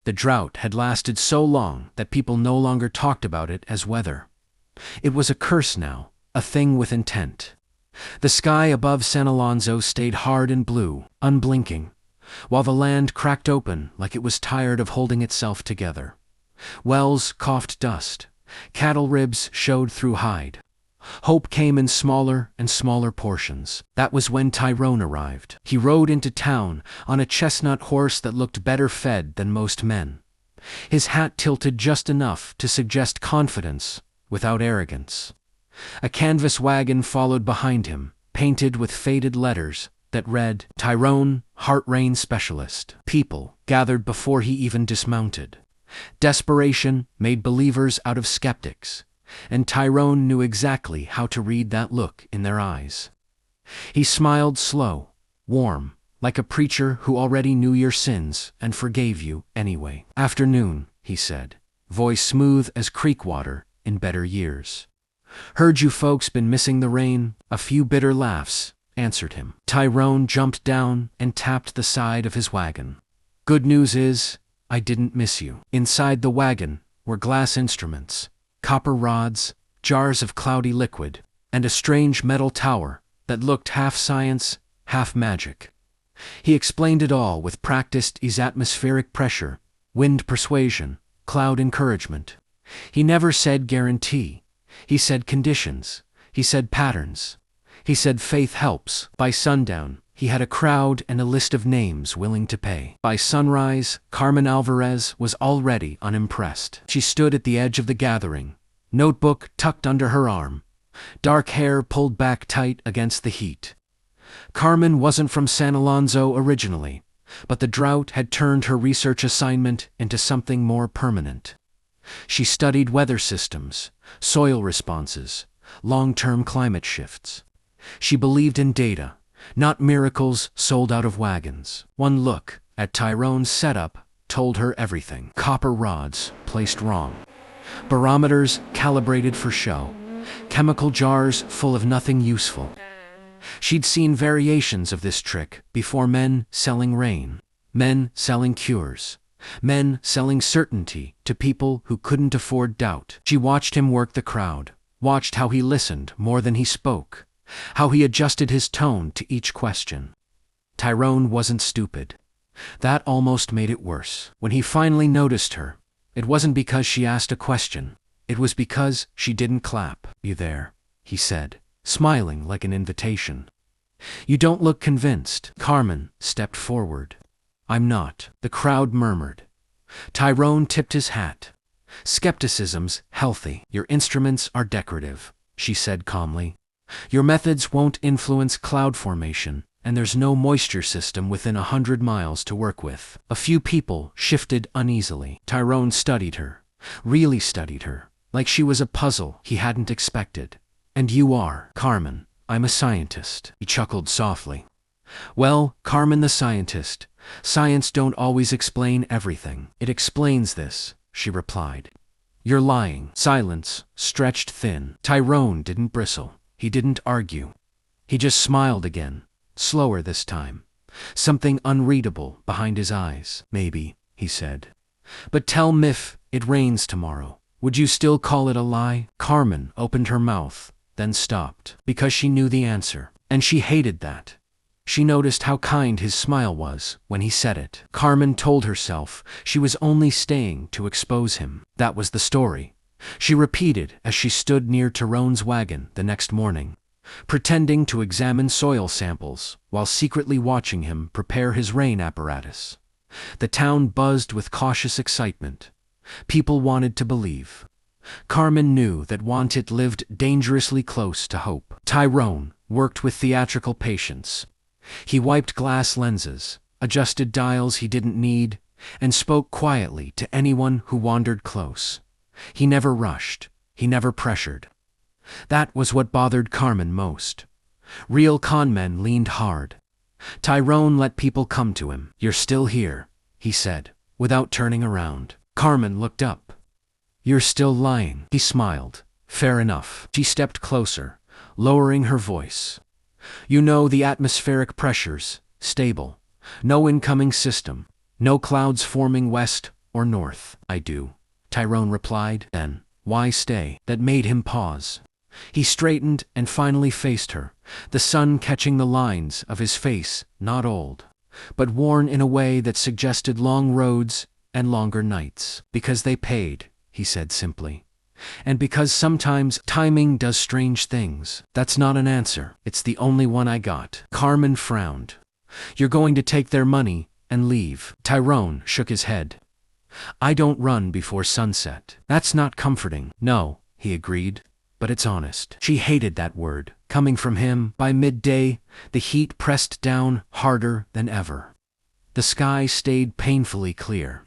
The drought had lasted so long that people no longer talked about it as weather. It was a curse now, a thing with intent. The sky above San Alonso stayed hard and blue, unblinking, while the land cracked open like it was tired of holding itself together. Wells coughed dust. Cattle ribs showed through hide. Hope came in smaller and smaller portions. That was when Tyrone arrived. He rode into town on a chestnut horse that looked better fed than most men. His hat tilted just enough to suggest confidence without arrogance. A canvas wagon followed behind him, painted with faded letters that read, "Tyrone, Heart Rain Specialist." People gathered before he even dismounted. Desperation made believers out of skeptics, and Tyrone knew exactly how to read that look in their eyes. He smiled slow, warm, like a preacher who already knew your sins and forgave you anyway. "Afternoon," he said, voice smooth as creek water in better years. "Heard you folks been missing the rain?" A few bitter laughs answered him. Tyrone jumped down and tapped the side of his wagon. "Good news is, I didn't miss you." Inside the wagon were glass instruments, copper rods, jars of cloudy liquid, and a strange metal tower that looked half science, half magic. He explained it all with practiced atmospheric pressure, wind persuasion, cloud encouragement. He never said guarantee. He said conditions. He said patterns. He said faith helps. By sundown, he had a crowd and a list of names willing to pay. By sunrise, Carmen Alvarez was already unimpressed. She stood at the edge of the gathering, notebook tucked under her arm, dark hair pulled back tight against the heat. Carmen wasn't from San Alonso originally, but the drought had turned her research assignment into something more permanent. She studied weather systems, soil responses, long-term climate shifts. She believed in data, not miracles sold out of wagons. One look at Tyrone's setup told her everything. Copper rods placed wrong, barometers calibrated for show, chemical jars full of nothing useful. She'd seen variations of this trick before: men selling rain, men selling cures, men selling certainty to people who couldn't afford doubt. She watched him work the crowd, watched how he listened more than he spoke, how he adjusted his tone to each question. Tyrone wasn't stupid. That almost made it worse. When he finally noticed her, it wasn't because she asked a question. It was because she didn't clap. "You there?" he said, smiling like an invitation. "You don't look convinced." Carmen stepped forward. "I'm not." The crowd murmured. Tyrone tipped his hat. "Skepticism's healthy. Your instruments are decorative," she said calmly. "Your methods won't influence cloud formation, and there's no moisture system within 100 miles to work with." A few people shifted uneasily. Tyrone studied her, really studied her, like she was a puzzle he hadn't expected. "And you are?" "Carmen, I'm a scientist." He chuckled softly. "Well, Carmen the scientist, science don't always explain everything." "It explains this," she replied. "You're lying." Silence stretched thin. Tyrone didn't bristle. He didn't argue. He just smiled again, slower this time, something unreadable behind his eyes. "Maybe," he said. "But tell me, if it rains tomorrow, would you still call it a lie?" Carmen opened her mouth, then stopped, because she knew the answer, and she hated that. She noticed how kind his smile was when he said it. Carmen told herself she was only staying to expose him. That was the story. She repeated as she stood near Tyrone's wagon the next morning, pretending to examine soil samples while secretly watching him prepare his rain apparatus. The town buzzed with cautious excitement. People wanted to believe. Carmen knew that want lived dangerously close to hope. Tyrone worked with theatrical patience. He wiped glass lenses, adjusted dials he didn't need, and spoke quietly to anyone who wandered close. He never rushed. He never pressured. That was what bothered Carmen most. Real con men leaned hard. Tyrone let people come to him. "You're still here," he said, without turning around. Carmen looked up. "You're still lying." He smiled. "Fair enough." She stepped closer, lowering her voice. "You know the atmospheric pressures, stable. No incoming system. No clouds forming west or north? I do, Tyrone replied. Then, why stay? That made him pause. He straightened and finally faced her, the sun catching the lines of his face, not old, but worn in a way that suggested long roads and longer nights. Because they paid, he said simply. And because sometimes timing does strange things. That's not an answer. It's the only one I got. Carmen frowned. You're going to take their money and leave? Tyrone shook his head. I don't run before sunset. That's not comforting. No, he agreed, but it's honest. She hated that word, coming from him. By midday, the heat pressed down harder than ever. The sky stayed painfully clear.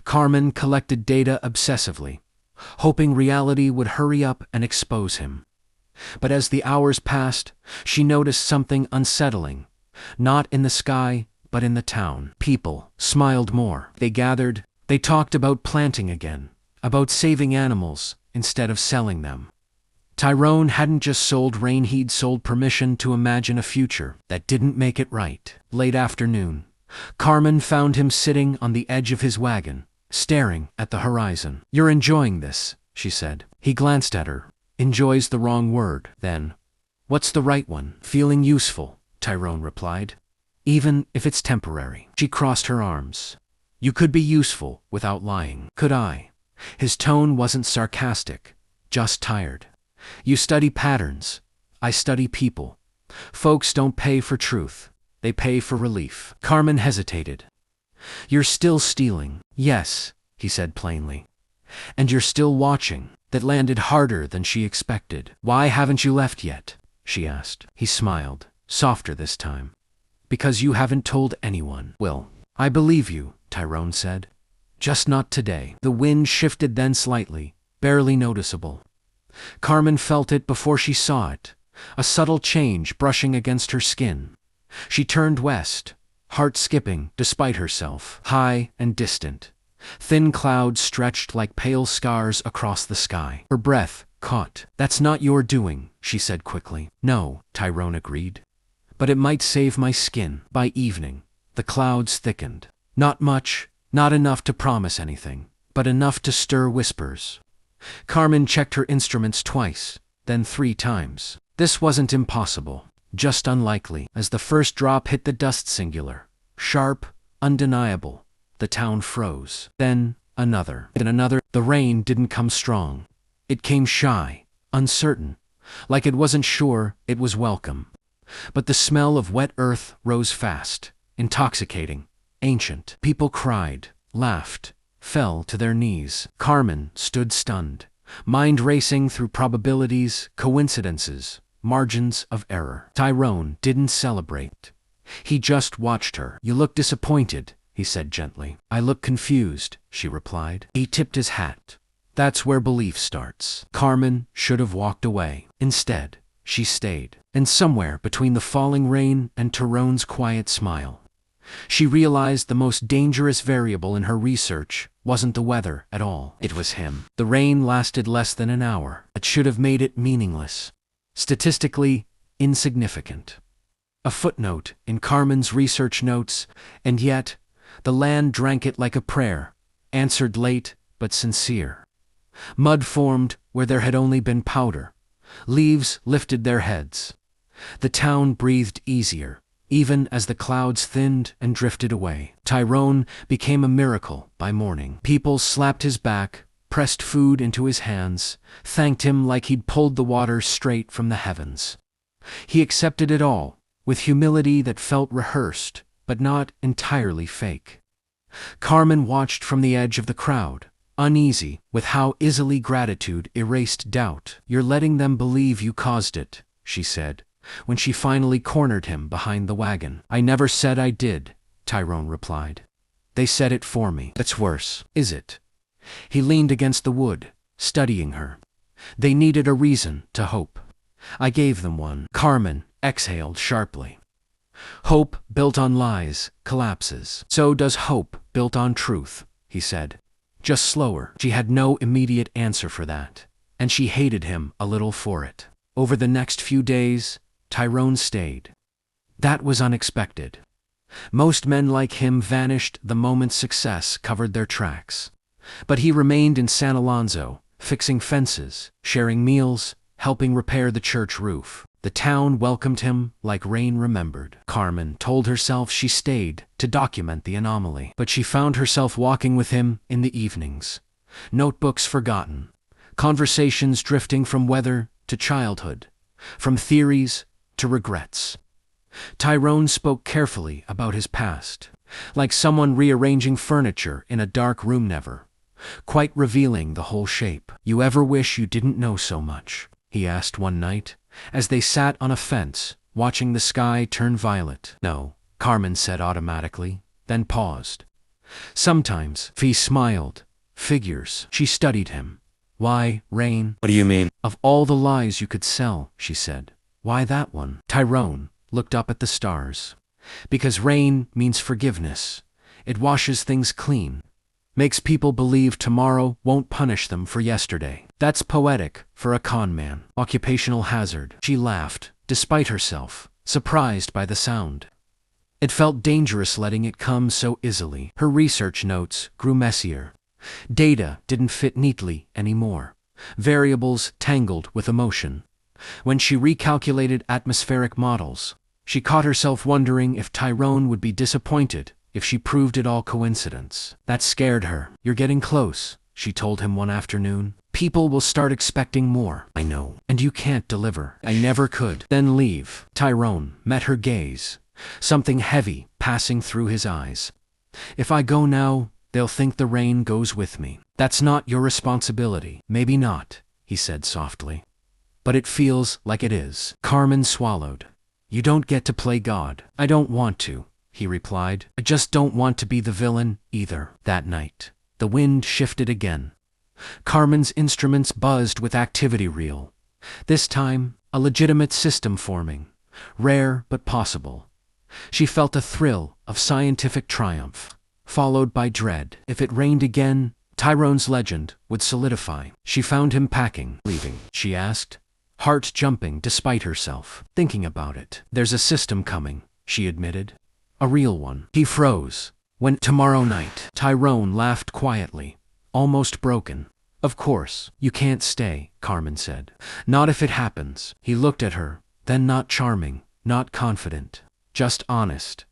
Carmen collected data obsessively, hoping reality would hurry up and expose him. But as the hours passed, she noticed something unsettling, not in the sky, but in the town. People smiled more. They gathered, they talked about planting again, about saving animals instead of selling them. Tyrone hadn't just sold rain, he'd sold permission to imagine a future that didn't make it right. Late afternoon, Carmen found him sitting on the edge of his wagon, staring at the horizon. You're enjoying this, she said. He glanced at her. Enjoy's the wrong word. Then, what's the right one? Feeling useful, Tyrone replied. Even if it's temporary. She crossed her arms. You could be useful without lying. Could I? His tone wasn't sarcastic, just tired. You study patterns. I study people. Folks don't pay for truth. They pay for relief. Carmen hesitated. You're still stealing. Yes, he said plainly. And you're still watching. That landed harder than she expected. Why haven't you left yet? She asked. He smiled, softer this time. Because you haven't told anyone. Well, I believe you, Tyrone said. Just not today. The wind shifted then slightly, barely noticeable. Carmen felt it before she saw it, a subtle change brushing against her skin. She turned west, heart skipping despite herself. High and distant, thin clouds stretched like pale scars across the sky. Her breath caught. That's not your doing, she said quickly. No, Tyrone agreed. But it might save my skin. By evening, the clouds thickened. Not much, not enough to promise anything, but enough to stir whispers. Carmen checked her instruments twice, then 3 times. This wasn't impossible, just unlikely. As the first drop hit the dust singular, sharp, undeniable, the town froze. Then another, and another. The rain didn't come strong. It came shy, uncertain, like it wasn't sure it was welcome. But the smell of wet earth rose fast, intoxicating, ancient. People cried, laughed, fell to their knees. Carmen stood stunned, mind racing through probabilities, coincidences, margins of error. Tyrone didn't celebrate. He just watched her. You look disappointed, he said gently. I look confused, she replied. He tipped his hat. That's where belief starts. Carmen should have walked away. Instead, she stayed. And somewhere between the falling rain and Tyrone's quiet smile, she realized the most dangerous variable in her research wasn't the weather at all. It was him. The rain lasted less than an hour. It should have made it meaningless. Statistically insignificant. A footnote in Carmen's research notes, and yet, the land drank it like a prayer, answered late but sincere. Mud formed where there had only been powder. Leaves lifted their heads. The town breathed easier, even as the clouds thinned and drifted away. Tyrone became a miracle by morning. People slapped his back, pressed food into his hands, thanked him like he'd pulled the water straight from the heavens. He accepted it all, with humility that felt rehearsed, but not entirely fake. Carmen watched from the edge of the crowd, uneasy with how easily gratitude erased doubt. You're letting them believe you caused it, she said, when she finally cornered him behind the wagon. I never said I did, Tyrone replied. They said it for me. That's worse, is it? He leaned against the wood, studying her. They needed a reason to hope. I gave them one. Carmen exhaled sharply. Hope built on lies collapses. So does hope built on truth, he said. Just slower. She had no immediate answer for that, and she hated him a little for it. Over the next few days, Tyrone stayed. That was unexpected. Most men like him vanished the moment success covered their tracks. But he remained in San Alonso, fixing fences, sharing meals, helping repair the church roof. The town welcomed him like Rain remembered. Carmen told herself she stayed to document the anomaly. But she found herself walking with him in the evenings. Notebooks forgotten. Conversations drifting from weather to childhood. From theories to regrets. Tyrone spoke carefully about his past. Like someone rearranging furniture in a dark room, never quite revealing the whole shape. "You ever wish you didn't know so much?" he asked one night, as they sat on a fence, watching the sky turn violet. "No," Carmen said automatically, then paused. "Sometimes." He smiled. "Figures." She studied him. "Why, Rain?" What do you mean? "Of all the lies you could sell," she said. "Why that one?" Tyrone looked up at the stars. "Because rain means forgiveness. It washes things clean. Makes people believe tomorrow won't punish them for yesterday. That's poetic for a con man." "Occupational hazard." She laughed, despite herself, surprised by the sound. It felt dangerous letting it come so easily. Her research notes grew messier. Data didn't fit neatly anymore. Variables tangled with emotion. When she recalculated atmospheric models, she caught herself wondering if Tyrone would be disappointed if she proved it all coincidence. That scared her. "You're getting close," she told him one afternoon. "People will start expecting more." "I know. And you can't deliver." "I never could." "Then leave." Tyrone met her gaze, something heavy passing through his eyes. "If I go now, they'll think the rain goes with me." "That's not your responsibility." "Maybe not," he said softly. "But it feels like it is." Carmen swallowed. "You don't get to play God." "I don't want to," he replied. "I just don't want to be the villain, either." That night, the wind shifted again. Carmen's instruments buzzed with activity reel. This time, a legitimate system forming. Rare but possible. She felt a thrill of scientific triumph, followed by dread. If it rained again, Tyrone's legend would solidify. She found him packing. "Leaving?" she asked, heart jumping despite herself. "Thinking about it. There's a system coming," she admitted. "A real one." He froze. "When?" "Tomorrow night." Tyrone laughed quietly, almost broken. "Of course, you can't stay," Carmen said. "Not if it happens." He looked at her, then not charming, not confident, just honest.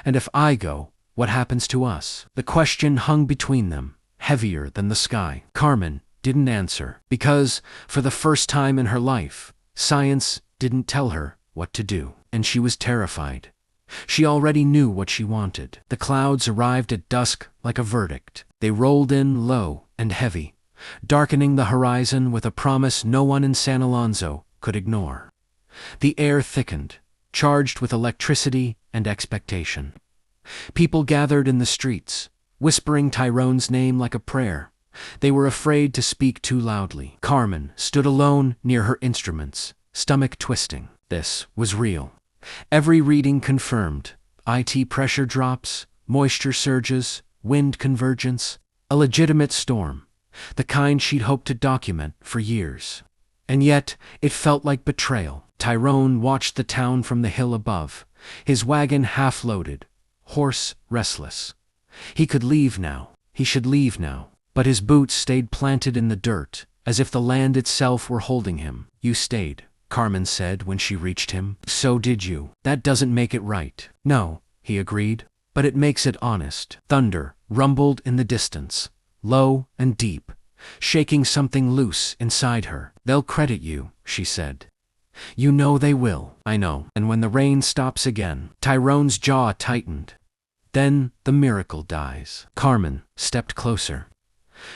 "And if I go, what happens to us?" The question hung between them, heavier than the sky. Carmen didn't answer, because, for the first time in her life, science didn't tell her what to do. And she was terrified. She already knew what she wanted. The clouds arrived at dusk like a verdict. They rolled in low and heavy, darkening the horizon with a promise no one in San Alonso could ignore. The air thickened, charged with electricity and expectation. People gathered in the streets, whispering Tyrone's name like a prayer. They were afraid to speak too loudly. Carmen stood alone near her instruments, stomach twisting. This was real. Every reading confirmed. IT pressure drops, moisture surges, wind convergence. A legitimate storm. The kind she'd hoped to document for years. And yet, it felt like betrayal. Tyrone watched the town from the hill above, his wagon half-loaded, horse restless. He could leave now. He should leave now. But his boots stayed planted in the dirt, as if the land itself were holding him. "You stayed," Carmen said when she reached him. "So did you." "That doesn't make it right." "No," he agreed, "but it makes it honest." Thunder rumbled in the distance, low and deep, shaking something loose inside her. "They'll credit you," she said. "You know they will." "I know." "And when the rain stops again." Tyrone's jaw tightened. "Then the miracle dies." Carmen stepped closer.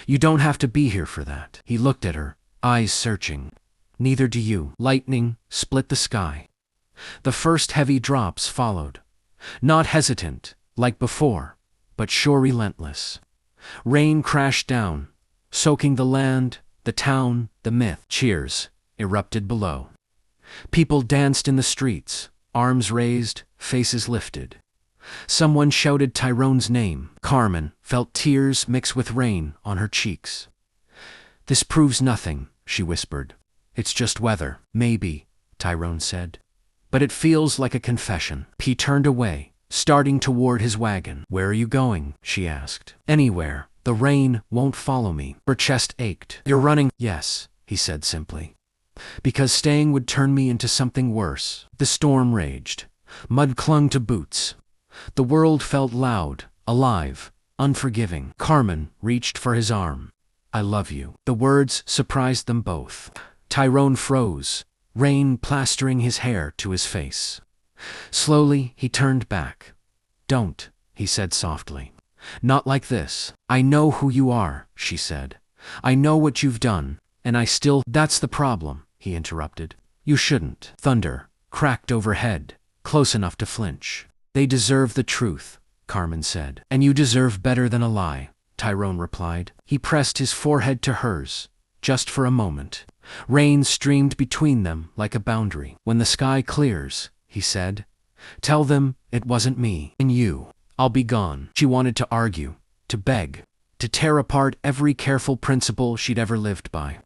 "You don't have to be here for that." He looked at her, eyes searching. "Neither do you." Lightning split the sky. The first heavy drops followed. Not hesitant, like before, but sure relentless. Rain crashed down, soaking the land, the town, the myth. Cheers erupted below. People danced in the streets, arms raised, faces lifted. Someone shouted Tyrone's name. Carmen felt tears mix with rain on her cheeks. "This proves nothing," she whispered. "It's just weather." "Maybe," Tyrone said. "But it feels like a confession." He turned away, starting toward his wagon. "Where are you going?" she asked. "Anywhere. The rain won't follow me." Her chest ached. "You're running?" "Yes," he said simply. "Because staying would turn me into something worse." The storm raged. Mud clung to boots. The world felt loud, alive, unforgiving. Carmen reached for his arm. "I love you." The words surprised them both. Tyrone froze, rain plastering his hair to his face. Slowly, he turned back. "Don't," he said softly. "Not like this." "I know who you are," she said. "I know what you've done, and I still—" "That's the problem," he interrupted. "You shouldn't." Thunder cracked overhead, close enough to flinch. "They deserve the truth," Carmen said. "And you deserve better than a lie," Tyrone replied. He pressed his forehead to hers, just for a moment. Rain streamed between them like a boundary. "When the sky clears," he said, "tell them it wasn't me and you. I'll be gone." She wanted to argue, to beg, to tear apart every careful principle she'd ever lived by.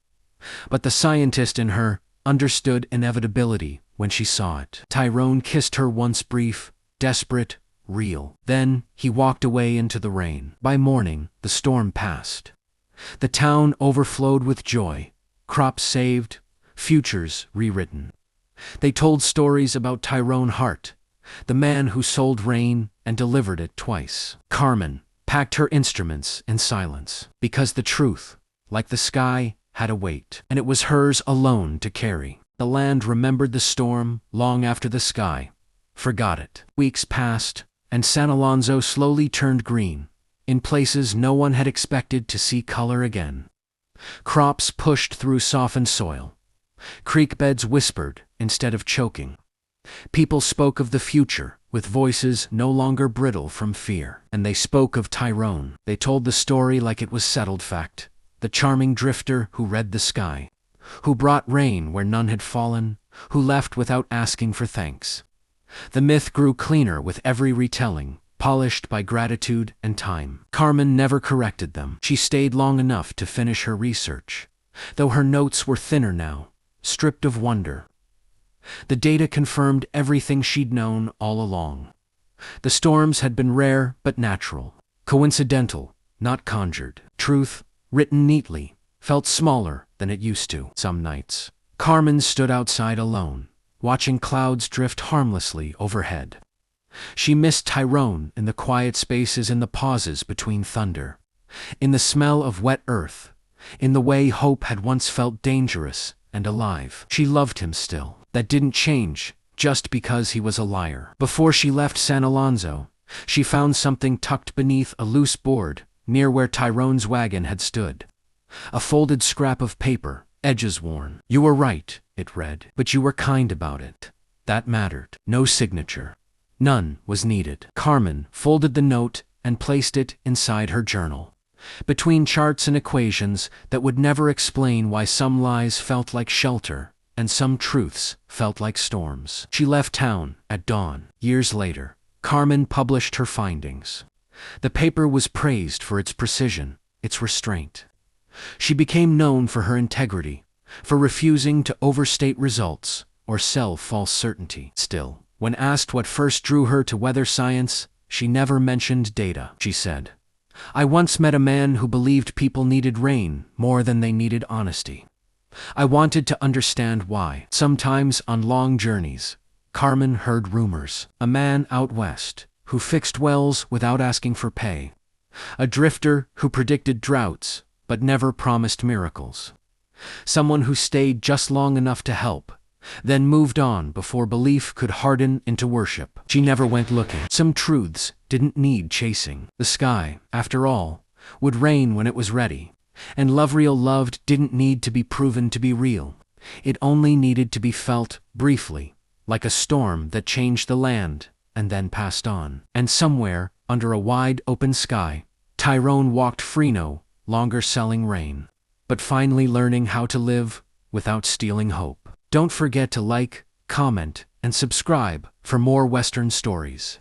But the scientist in her understood inevitability when she saw it. Tyrone kissed her once brief, desperate, real. Then he walked away into the rain. By morning, the storm passed. The town overflowed with joy, crops saved, futures rewritten. They told stories about Tyrone Hart, the man who sold rain and delivered it twice. Carmen packed her instruments in silence, because the truth, like the sky, had a weight, and it was hers alone to carry. The land remembered the storm long after the sky forgot it. Weeks passed, and San Alonso slowly turned green, in places no one had expected to see color again. Crops pushed through softened soil. Creek beds whispered instead of choking. People spoke of the future, with voices no longer brittle from fear. And they spoke of Tyrone. They told the story like it was settled fact. The charming drifter who read the sky, who brought rain where none had fallen, who left without asking for thanks. The myth grew cleaner with every retelling, polished by gratitude and time. Carmen never corrected them. She stayed long enough to finish her research, though her notes were thinner now, stripped of wonder. The data confirmed everything she'd known all along. The storms had been rare but natural, coincidental, not conjured. Truth, written neatly, felt smaller than it used to. Some nights, Carmen stood outside alone, watching clouds drift harmlessly overhead. She missed Tyrone in the quiet spaces and the pauses between thunder, in the smell of wet earth, in the way hope had once felt dangerous and alive. She loved him still. That didn't change just because he was a liar. Before she left San Alonso, she found something tucked beneath a loose board near where Tyrone's wagon had stood. A folded scrap of paper, edges worn. "You were right," it read, "but you were kind about it. That mattered." No signature. None was needed. Carmen folded the note and placed it inside her journal, between charts and equations that would never explain why some lies felt like shelter and some truths felt like storms. She left town at dawn. Years later, Carmen published her findings. The paper was praised for its precision, its restraint. She became known for her integrity, for refusing to overstate results or sell false certainty. Still, when asked what first drew her to weather science, she never mentioned data. She said, "I once met a man who believed people needed rain more than they needed honesty. I wanted to understand why." Sometimes on long journeys, Carmen heard rumors. A man out west who fixed wells without asking for pay. A drifter who predicted droughts but never promised miracles. Someone who stayed just long enough to help, then moved on before belief could harden into worship. She never went looking. Some truths didn't need chasing. The sky, after all, would rain when it was ready, and love real loved didn't need to be proven to be real. It only needed to be felt briefly, like a storm that changed the land and then passed on. And somewhere, under a wide open sky, Tyrone walked free, no longer selling rain, but finally learning how to live without stealing hope. Don't forget to like, comment, and subscribe for more Western stories.